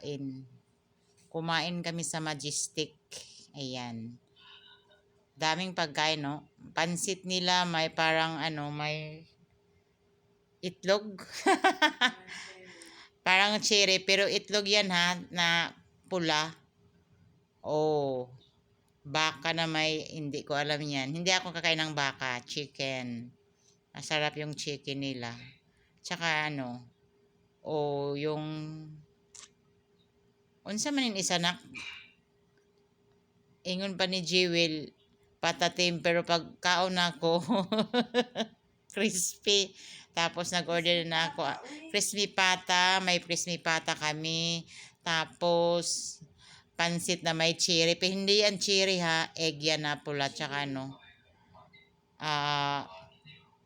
pagkain. Kumain kami sa Majestic. Ayan. Daming pagkain, no? Pansit nila, may parang may itlog. Parang cherry, pero itlog yan ha, na pula. Oh, baka na may, hindi ko alam yan. Hindi ako kakain ng baka, chicken. Masarap yung chicken nila. Tsaka yung, unsa man yung isa na, ingon pa ni Jewel, patatim, pero pagkaon ako, crispy. Tapos nag-order na ako, crispy pata, may crispy pata kami. Tapos, pansit na may cherry. Pero hindi yan cherry ha, egg yan na pula, tsaka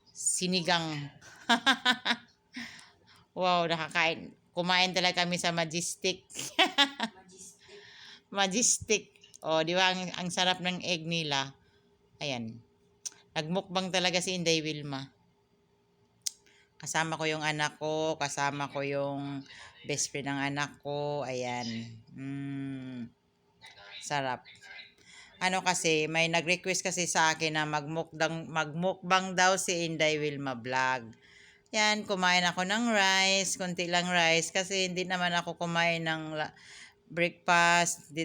sinigang. Wow, nakakain. Kumain talaga kami sa Majestic. Majestic. O, di ba, ang sarap ng egg nila. Ayan. Nagmukbang talaga si Inday Wilma. Kasama ko yung anak ko, kasama ko yung best friend ng anak ko. Ayan. Sarap. Kasi, may nag-request kasi sa akin na magmukbang daw si Inday Wilma Vlog. Yan, kumain ako ng rice, konti lang rice, kasi hindi naman ako kumain ng breakfast, hindi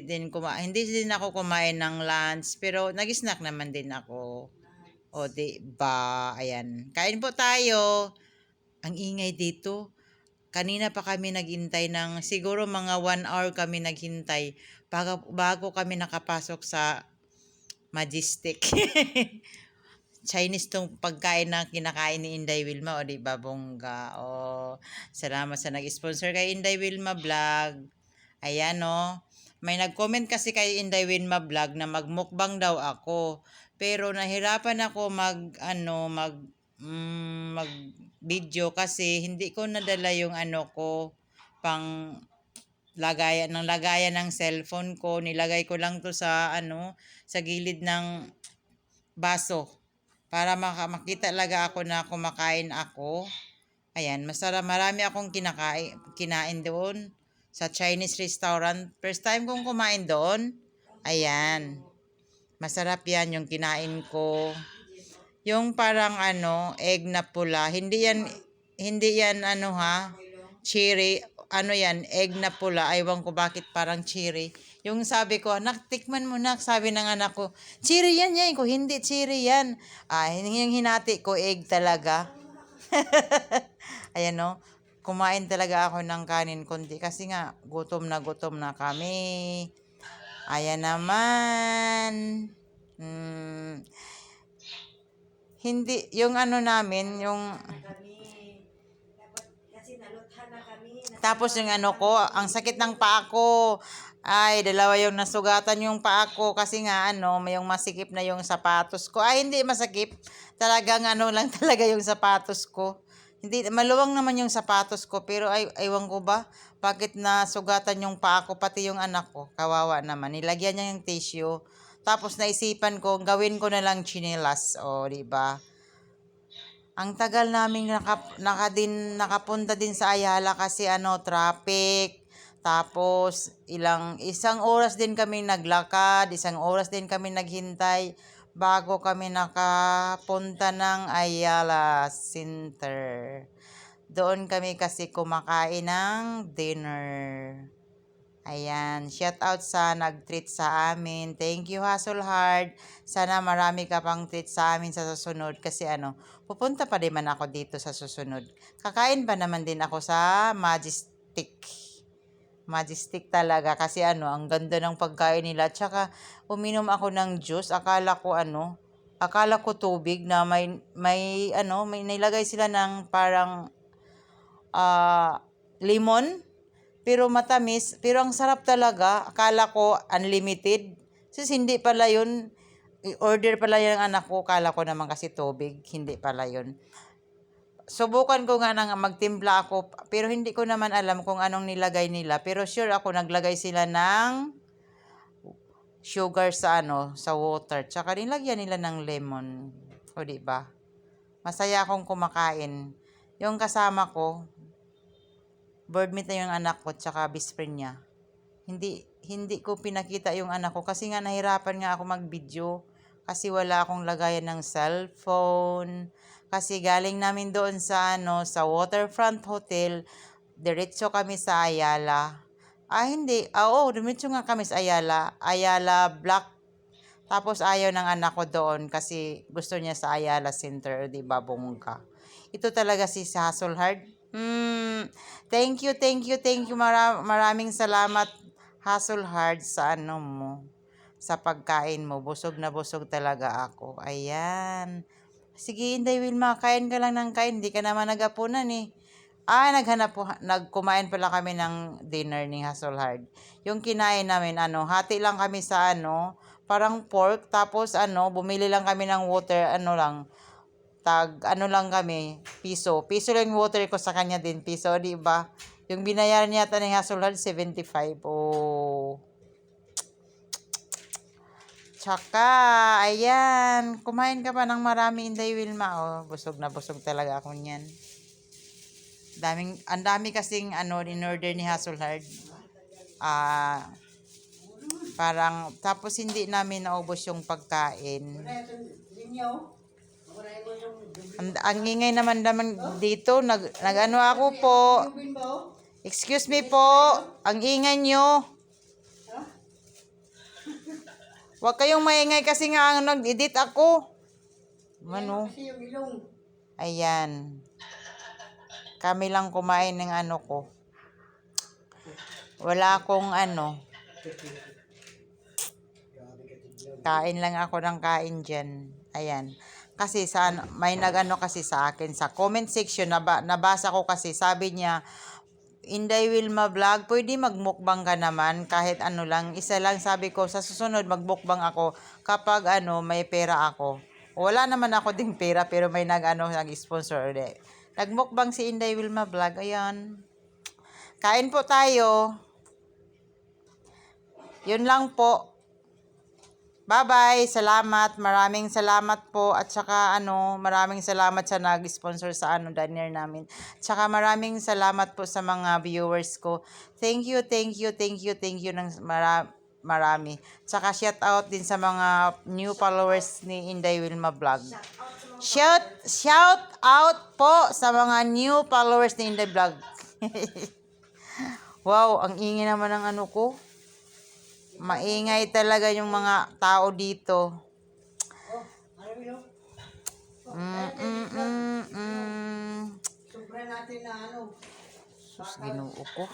din ako kumain ng lunch, pero nag-snack naman din ako. O, diba? Ayan. Kain po tayo. Ang ingay dito. Kanina pa kami naghintay ng, siguro mga 1 hour kami naghintay bago kami nakapasok sa Majestic. Chinese tong pagkain na kinakain ni Inday Wilma, o diba, bongga. O, salamat sa nag-sponsor kay Inday Wilma Vlog. Ayan, may nag-comment kasi kay Inday Wilma Vlog na magmukbang daw ako. Pero nahirapan ako mag video kasi hindi ko nadala yung pang lagayan ng cellphone ko. Nilagay ko lang to sa sa gilid ng baso para makita talaga ako na kumakain ako. Ayan, marami akong kinain doon sa Chinese restaurant. First time kong kumain doon. Ayan. Masarap yan yung kinain ko. Yung parang egg na pula. Hindi yan cherry. Yan, egg na pula. Aywan ko bakit parang cherry. Yung sabi ko, anak, tikman mo na. Sabi ng anak ko, cherry yan yan. Ko, hindi cherry yan. Yung hinati ko, egg talaga. Ayan kumain talaga ako ng kanin konti kasi nga gutom na kami. Ayan naman. Hindi, yung namin, yung tapos yung ko, ang sakit ng paa ko. Ay, dalawa yung nasugatan yung paa ko kasi nga may yung masikip na yung sapatos ko. Ay, hindi masakip. Talagang lang talaga yung sapatos ko. Hindi, maluwang naman yung sapatos ko, pero aywan ko ba, bakit nasugatan yung paa ko, pati yung anak ko, kawawa naman. Nilagyan niya yung tissue. Tapos naisipan ko, gawin ko na lang chinelas, di ba? Ang tagal naming nakapunta din sa Ayala kasi traffic. Tapos isang oras din kami naglakad, isang oras din kami naghintay bago kami nakapunta ng Ayala Center. Doon kami kasi kumakain ng dinner. Ayan, shout out sa nag-treat sa amin. Thank you, Hustle Hard. Sana marami ka pang treat sa amin sa susunod kasi pupunta pa din man ako dito sa susunod. Kakain pa naman din ako sa Majestic. Majestic talaga kasi ang ganda ng pagkain nila. Tsaka uminom ako ng juice. Akala ko tubig na may nilagay sila ng parang lemon. Pero matamis, pero ang sarap talaga. Akala ko unlimited. Sis, hindi pala yun. Order pala yung anak ko. Akala ko naman kasi tubig. Hindi pala yun. Subukan ko nga na magtimpla ako. Pero hindi ko naman alam kung anong nilagay nila. Pero sure ako naglagay sila ng sugar sa sa water. Tsaka nilagyan nila ng lemon. O diba? Masaya akong kumakain. Yung kasama ko, board meet na yung anak ko, tsaka best friend niya. Hindi ko pinakita yung anak ko kasi nga nahirapan nga ako mag-video. Kasi wala akong lagayan ng cellphone. Kasi galing namin doon sa sa Waterfront Hotel, diretso kami sa Ayala. Hindi. Oo, diretso nga kami sa Ayala. Ayala Black. Tapos ayaw ng anak ko doon kasi gusto niya sa Ayala Center, di ba, bongga. Ito talaga si Hazelhard. Thank you. Maraming salamat, Hazelhard, sa mo, sa pagkain mo. Busog na busog talaga ako. Ayan. Sige, Inday Wilma, kain ka lang ng kain. Hindi ka naman nagapunan eh. Nagkumain pala kami ng dinner ni Hazelhard. Yung kinain namin, hati lang kami sa parang pork. Tapos bumili lang kami ng water, lang, lang kami, piso. Piso lang yung water ko sa kanya din, piso, di ba? Yung binayaran yata ni Hazelhard, 75. Oh. Tsaka, ayan, kumain ka pa ng marami, Inday Wilma. Oh, busog na busog talaga ako niyan. Ang dami kasing in-order ni Hazelhard. Parang, tapos hindi namin naubos yung pagkain. Ang ingay naman dito, ako po. Excuse me po, ang ingay nyo. Huwag kayong maingay kasi nga nag-edit ako. Ayan. Kami lang kumain ng ko. Wala akong kain lang ako ng kain dyan. Ayan. Kasi may kasi sa akin sa comment section, nabasa ko kasi, sabi niya, Inday Wilma Vlog, pwede magmukbang ka naman kahit lang, isa lang. Sabi ko, sa susunod magmukbang ako kapag may pera ako. Wala naman ako ding pera pero may nag-sponsor ulit. Nagmukbang si Inday Wilma Vlog. Ayan. Kain po tayo. Yun lang po. Bye-bye. Salamat. Maraming salamat po. At saka maraming salamat sa nag-sponsor sa dinner namin. Tsaka maraming salamat po sa mga viewers ko. Thank you ng marami. Tsaka shout out din sa mga new followers ni Inday Wilma Vlog. Shout out po sa mga new followers ni Inday Vlog. Wow, ang ingay naman ng ko. Maingay talaga yung mga tao dito. Sus, Ginoo ko.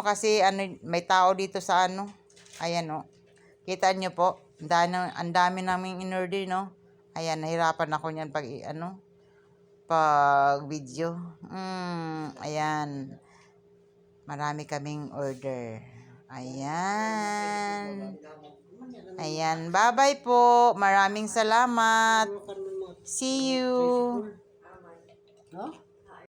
Kasi may tao dito sa Ayan Kita nyo po. Ang dami naming in-order, no? Ayan, nahirapan ako niyan pag video. Ayan. Marami kaming order. Ayan. Bye-bye po. Maraming salamat. See you.